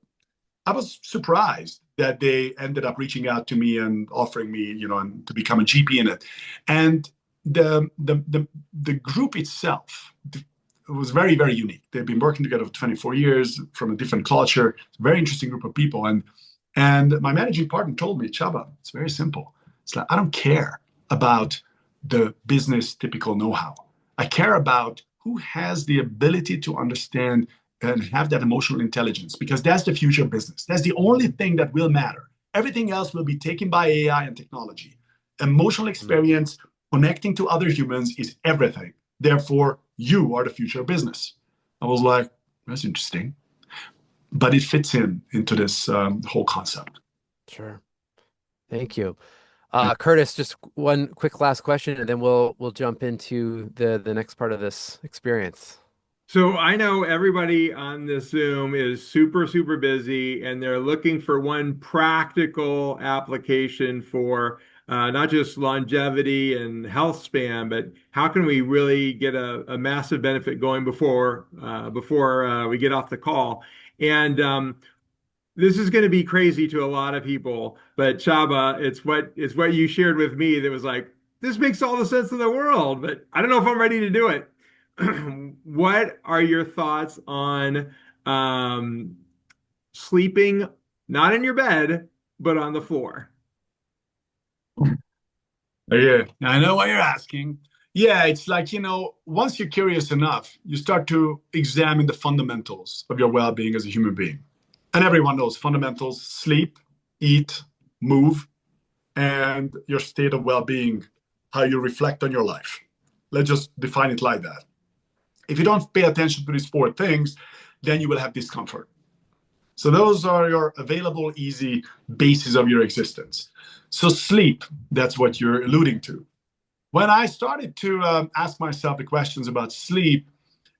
I was surprised that they ended up reaching out to me and offering me, and to become a GP in it. And the group itself, it was very, very unique. They've been working together for 24 years from a different culture. It's a very interesting group of people. And my managing partner told me, Csaba, it's very simple. It's like, I don't care about the business typical know-how. I care about who has the ability to understand and have that emotional intelligence, because that's the future of business. That's the only thing that will matter. Everything else will be taken by AI and technology. Emotional experience, connecting to other humans is everything. Therefore, you are the future of business. I was like, that's interesting. But it fits into this whole concept. Sure. Thank you. Curtis, just one quick last question, and then we'll jump into the next part of this experience. So I know everybody on this Zoom is super, super busy, and they're looking for one practical application for not just longevity and health span, but how can we really get a massive benefit going before we get off the call? And this is going to be crazy to a lot of people, but Csaba, it's what you shared with me that was like, this makes all the sense in the world, but I don't know if I'm ready to do it. What are your thoughts on sleeping not in your bed, but on the floor? Yeah, I know what you're asking. Yeah, it's like, once you're curious enough, you start to examine the fundamentals of your well-being as a human being. And everyone knows fundamentals: sleep, eat, move, and your state of well-being, how you reflect on your life. Let's just define it like that. If you don't pay attention to these 4 things, then you will have discomfort. So those are your available, easy bases of your existence. So sleep, that's what you're alluding to. When I started to ask myself the questions about sleep,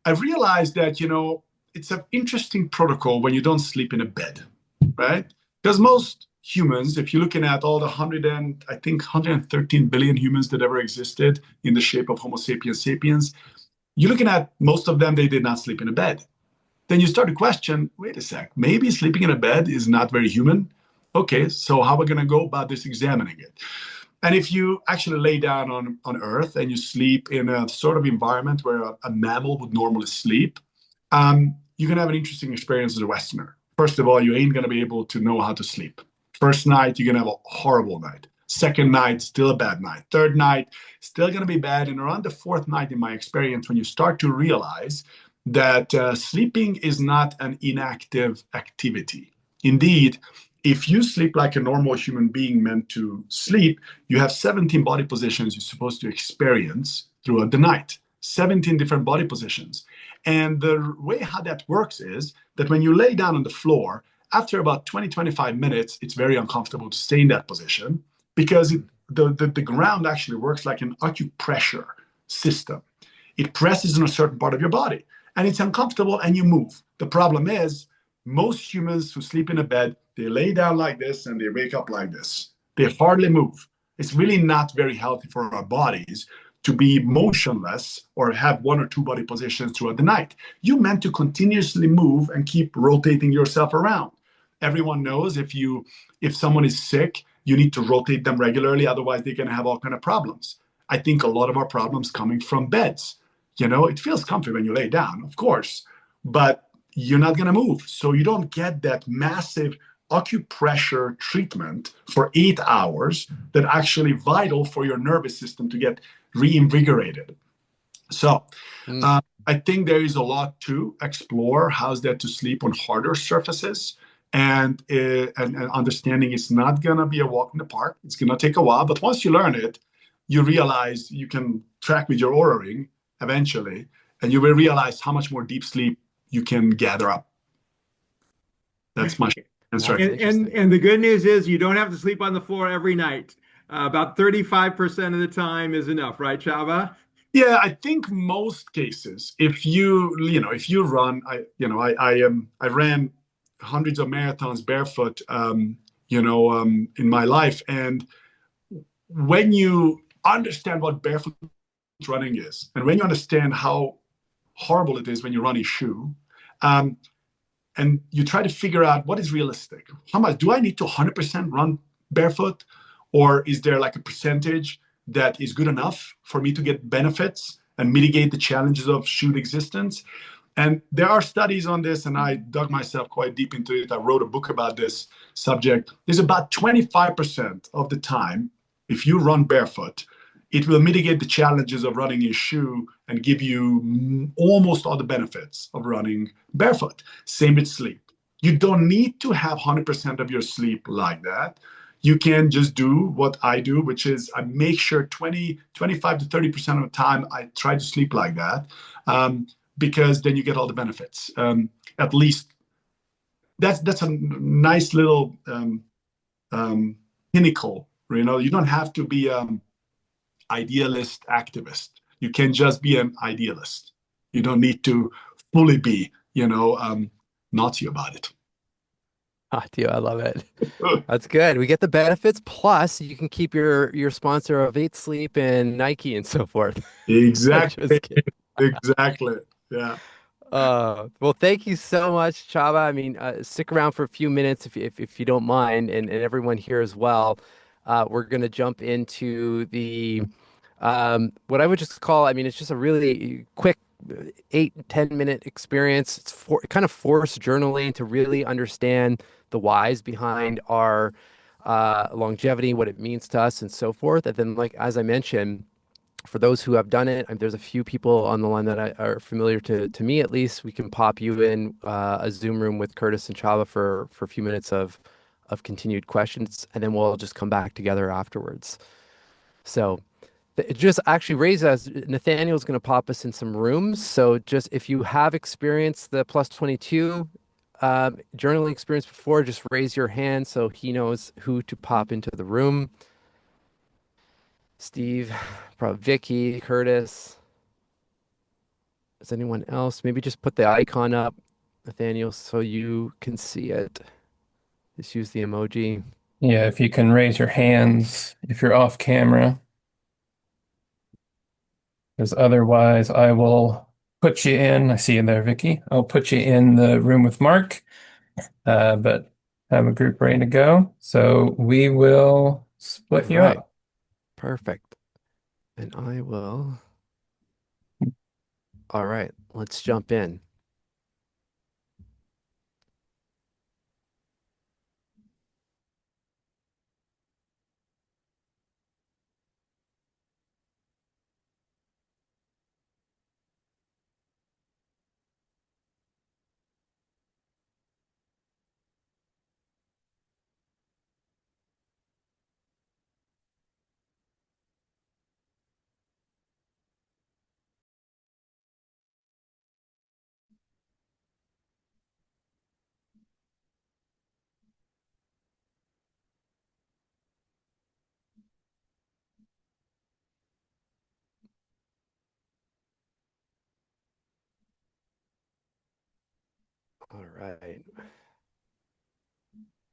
I realized that, it's an interesting protocol when you don't sleep in a bed, right? Because most humans, if you're looking at all the 113 billion humans that ever existed in the shape of Homo sapiens sapiens, you're looking at most of them, they did not sleep in a bed. Then you start to question, wait a sec, maybe sleeping in a bed is not very human. Okay, so how are we going to go about this examining it? And if you actually lay down on Earth and you sleep in a sort of environment where a mammal would normally sleep, you're going to have an interesting experience as a Westerner. First of all, you ain't going to be able to know how to sleep. First night, you're going to have a horrible night. Second night, still a bad night. Third night, still going to be bad. And around the 4th night, in my experience, when you start to realize that sleeping is not an inactive activity. Indeed, if you sleep like a normal human being meant to sleep, you have 17 body positions you're supposed to experience throughout the night. 17 different body positions. And the way how that works is that when you lay down on the floor, after about 20-25 minutes, it's very uncomfortable to stay in that position, because the ground actually works like an acupressure system. It presses on a certain part of your body, and it's uncomfortable, and you move. The problem is, most humans who sleep in a bed, they lay down like this and they wake up like this. They hardly move. It's really not very healthy for our bodies to be motionless or have 1 or 2 body positions throughout the night. You're meant to continuously move and keep rotating yourself around. Everyone knows if someone is sick, you need to rotate them regularly, otherwise they're going to have all kind of problems. I think a lot of our problems coming from beds. It feels comfy when you lay down, of course, but you're not going to move. So you don't get that massive acupressure treatment for 8 hours that actually vital for your nervous system to get reinvigorated. So Mm. I think there is a lot to explore. How's that to sleep on harder surfaces? And understanding it's not going to be a walk in the park. It's going to take a while. But once you learn it, you realize you can track with your Oura ring eventually, and you will realize how much more deep sleep you can gather up. That's my answer. That's interesting. And the good news is you don't have to sleep on the floor every night. About 35% of the time is enough, right, Chava? Yeah, I think most cases, if you run, I ran hundreds of marathons barefoot, in my life, and when you understand what barefoot running is, and when you understand how horrible it is when you run in shoe, um, and you try to figure out what is realistic. How much do I need to 100% run barefoot, or is there like a percentage that is good enough for me to get benefits and mitigate the challenges of shoe existence? And there are studies on this, and I dug myself quite deep into it. I wrote a book about this subject. There's about 25% of the time, if you run barefoot, it will mitigate the challenges of running in shoe and give you almost all the benefits of running barefoot. Same with sleep. You don't need to have 100% of your sleep like that. You can just do what I do, which is I make sure 25 to 30% of the time I try to sleep like that. Because then you get all the benefits. At least that's a nice little pinnacle. You don't have to be idealist activist. You can just be an idealist. You don't need to fully be, Nazi about it. Ah, dude, I love it. That's good. We get the benefits, plus you can keep your sponsor of Eight Sleep and Nike and so forth. I'm Exactly. just kidding. Exactly. Yeah. Well, thank you so much, Chava. I mean, stick around for a few minutes if you don't mind, and everyone here as well. We're gonna jump into the what I would just call, I mean, it's just a really quick 8-10 minute experience. It's kind of forced journaling to really understand the whys behind our longevity, what it means to us, and so forth. And then, like as I mentioned, for those who have done it, there's a few people on the line that are familiar to me at least. We can pop you in a Zoom room with Curtis and Chava for a few minutes of continued questions, and then we'll just come back together afterwards. So it just actually raised us. Nathaniel's going to pop us in some rooms. So just if you have experienced the plus 22 journaling experience before, just raise your hand so he knows who to pop into the room. Steve, probably Vicky, Curtis. Is anyone else? Maybe just put the icon up, Nathaniel, so you can see it. Just use the emoji. Yeah, if you can raise your hands if you're off camera, because otherwise I will put you in. I see you there, Vicky. I'll put you in the room with Mark, but have a group ready to go. So we will split All you right. up. Perfect. And I will. All right, let's jump in. All right.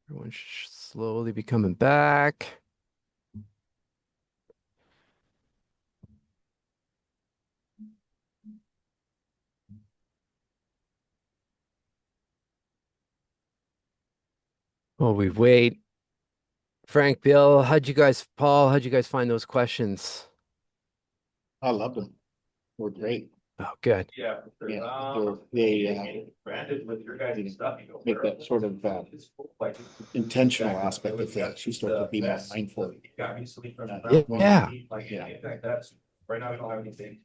Everyone should slowly be coming back. Oh, we wait. Frank, Bill, Paul, how'd you guys find those questions? I love them. We're great. Oh, good. Yeah. Yeah, make that sort of intentional aspect of things. You start to be more mindful. Yeah, Yeah. Right now, I don't have anything.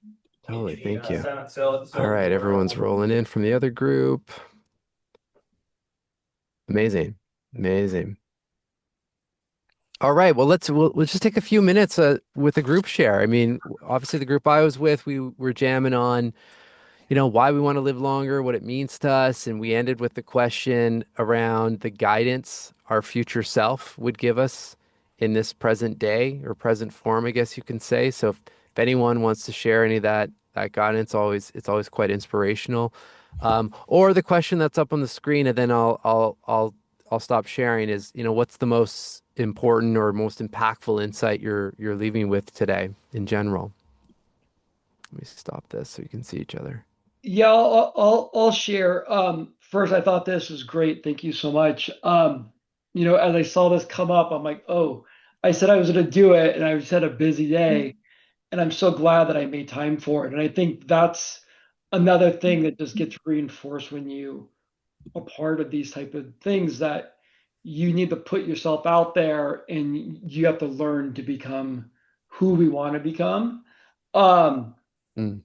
totally. Thank you. So, All right, everyone's rolling in from the other group. Amazing. Amazing. All right, well let's just take a few minutes with the group share. I mean, obviously the group I was with, we were jamming on, why we want to live longer, what it means to us, and we ended with the question around the guidance our future self would give us in this present day or present form, I guess you can say. So if anyone wants to share any of that guidance, it's always quite inspirational. Or the question that's up on the screen, and then I'll stop sharing is, what's the most important or most impactful insight you're leaving with today in general? Let me stop this so you can see each other. Yeah, I'll share. First, I thought this was great. Thank you so much. As I saw this come up, I'm like, oh, I said I was going to do it, and I just had a busy day, and I'm so glad that I made time for it. And I think that's another thing that just gets reinforced when you are part of these type of things, that you need to put yourself out there, and you have to learn to become who we want to become. Um, Mm.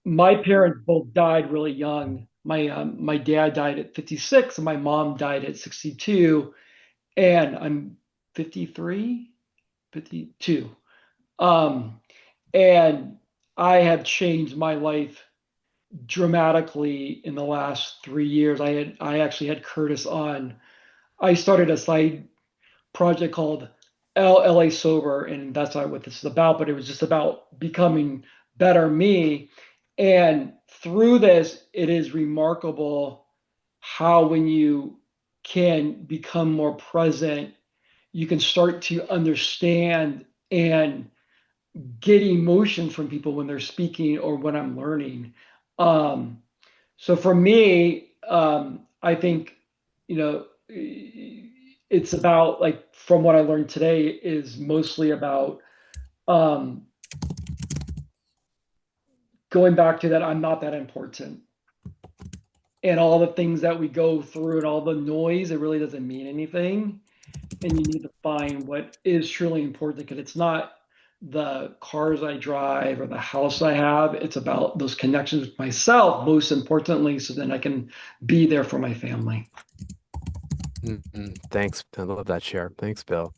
my parents both died really young. My dad died at 56 and my mom died at 62, and I'm 53, 52. Um, and I have changed my life dramatically in the last 3 years. I actually had Curtis on. I started a side project called LA Sober, and that's not what this is about, but it was just about becoming better me. And through this, it is remarkable how, when you can become more present, you can start to understand and get emotion from people when they're speaking or when I'm learning. So for me, I think, you know, it's about, like, from what I learned today, is mostly about um, going back to that I'm not that important. And all the things that we go through and all the noise, it really doesn't mean anything. And you need to find what is truly important, because it's not the cars I drive or the house I have. It's about those connections with myself, most importantly, so then I can be there for my family. Thanks. I love that share. Thanks, Bill.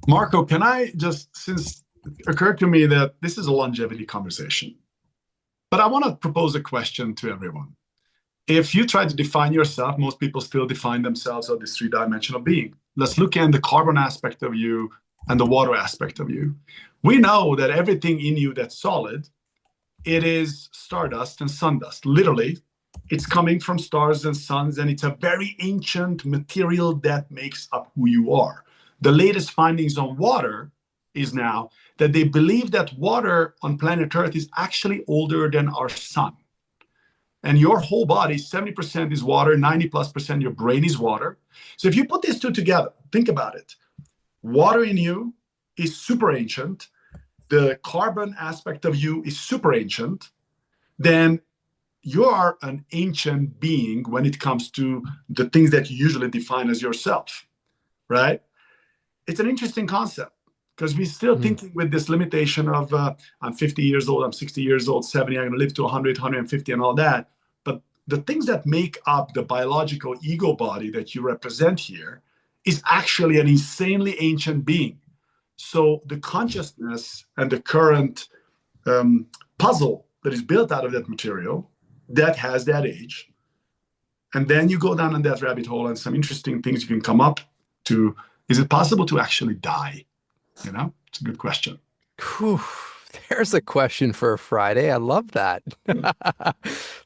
Marco, can I just, since it occurred to me that this is a longevity conversation, but I want to propose a question to everyone. If you try to define yourself, most people still define themselves as this three-dimensional being. Let's look at the carbon aspect of you and the water aspect of you. We know that everything in you that's solid, it is stardust and sun dust. Literally, it's coming from stars and suns, and it's a very ancient material that makes up who you are. The latest findings on water is now that they believe that water on planet Earth is actually older than our sun. And your whole body, 70% is water, 90+% your brain is water. So if you put these two together, think about it. Water in you is super ancient. The carbon aspect of you is super ancient. Then you are an ancient being when it comes to the things that you usually define as yourself, right? It's an interesting concept, because we're still thinking with this limitation of I'm 50 years old, I'm 60 years old, 70, I'm going to live to 100, 150 and all that. But the things that make up the biological ego body that you represent here is actually an insanely ancient being. So the consciousness and the current puzzle that is built out of that material that has that age, and then you go down in that rabbit hole and some interesting things you can come up to. Is it possible to actually die? It's a good question. Whew, there's a question for a Friday. I love that.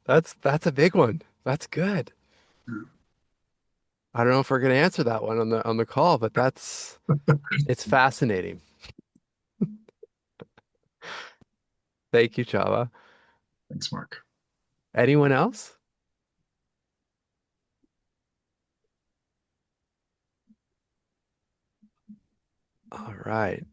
That's a big one. That's good. I don't know if we're going to answer that one on the call, but it's fascinating. Thank you, Chava. Thanks, Mark. Anyone else? All right.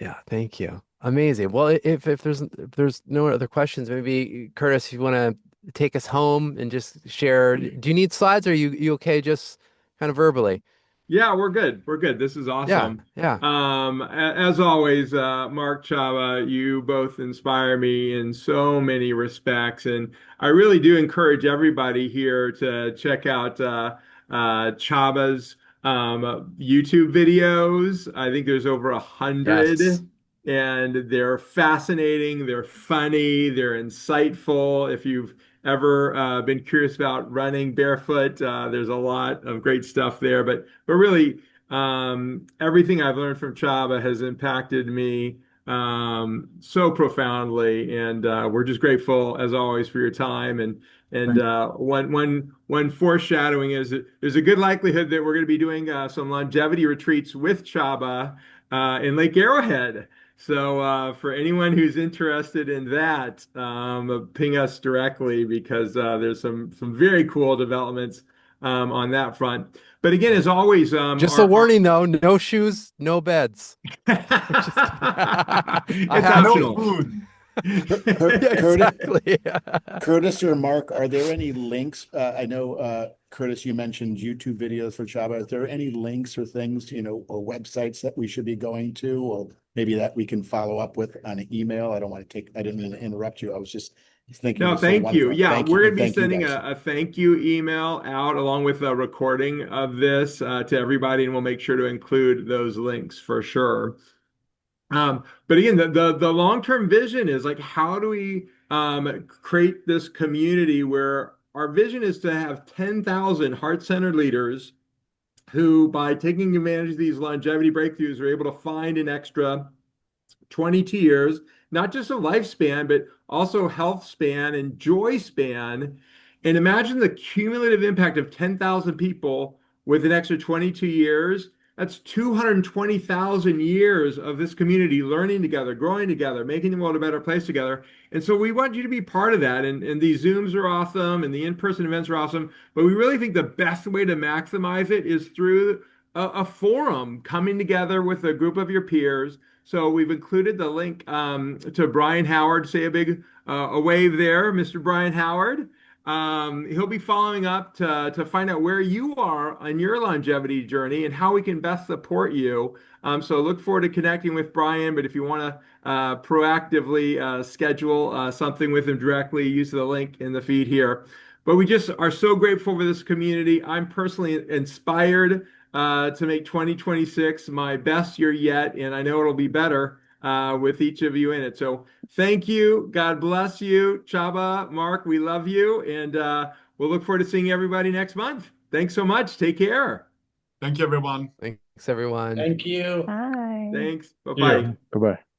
Yeah, thank you. Amazing. Well, if there's no other questions, maybe Curtis, if you want to take us home and just share. Do you need slides, or are you okay just kind of verbally? Yeah, we're good. We're good. This is Yeah, awesome. yeah. As always, Mark, Chava, you both inspire me in so many respects, and I really do encourage everybody here to check out Chava's YouTube videos. I think there's over a Yes. hundred, and they're fascinating. They're funny. They're insightful. If you've ever been curious about running barefoot, there's a lot of great stuff there. But really, everything I've learned from Chava has impacted me so profoundly, and we're just grateful as always for your time. And one foreshadowing is that there's a good likelihood that we're going to be doing some longevity retreats with Chava in Lake Arrowhead. So for anyone who's interested in that, ping us directly because there's some very cool developments on that front. But again, as always, Just a warning though, no shoes, no beds. Just kidding. I it's have No to. optional. food. Yeah, Curtis, exactly. Curtis or Mark, are there any links? I know, Curtis, you mentioned YouTube videos for Chaba. Is there any links or things, or websites that we should be going to, or maybe that we can follow up with on an email? I didn't mean to interrupt you. I was just thinking it No, was so thank you. wonderful. Yeah, Thank you, we're going and to be thank you sending guys. a thank you email out along with a recording of this to everybody, and we'll make sure to include those links for sure. But again, the long-term vision is like, how do we create this community where our vision is to have 10,000 heart-centered leaders who, by taking advantage of these longevity breakthroughs, are able to find an extra 22 years, not just a lifespan, but also health span and joy span. And imagine the cumulative impact of 10,000 people with an extra 22 years. That's 220,000 years of this community learning together, growing together, making the world a better place together. And so we want you to be part of that. And these Zooms are awesome and the in-person events are awesome. But we really think the best way to maximize it is through a forum, coming together with a group of your peers. So we've included the link to Brian Howard. Say a big a wave there, Mr. Brian Howard. He'll be following up to find out where you are on your longevity journey and how we can best support you. So look forward to connecting with Brian. But if you want to proactively schedule something with him directly, use the link in the feed here. But we just are so grateful for this community. I'm personally inspired to make 2026 my best year yet, and I know it'll be better with each of you in it. So thank you. God bless you, Chaba, Mark. We love you, and we'll look forward to seeing everybody next month. Thanks so much. Take care. Thank you, everyone. Thanks, everyone. Thank you. Bye. Thanks. Yeah. Bye-bye. Bye bye.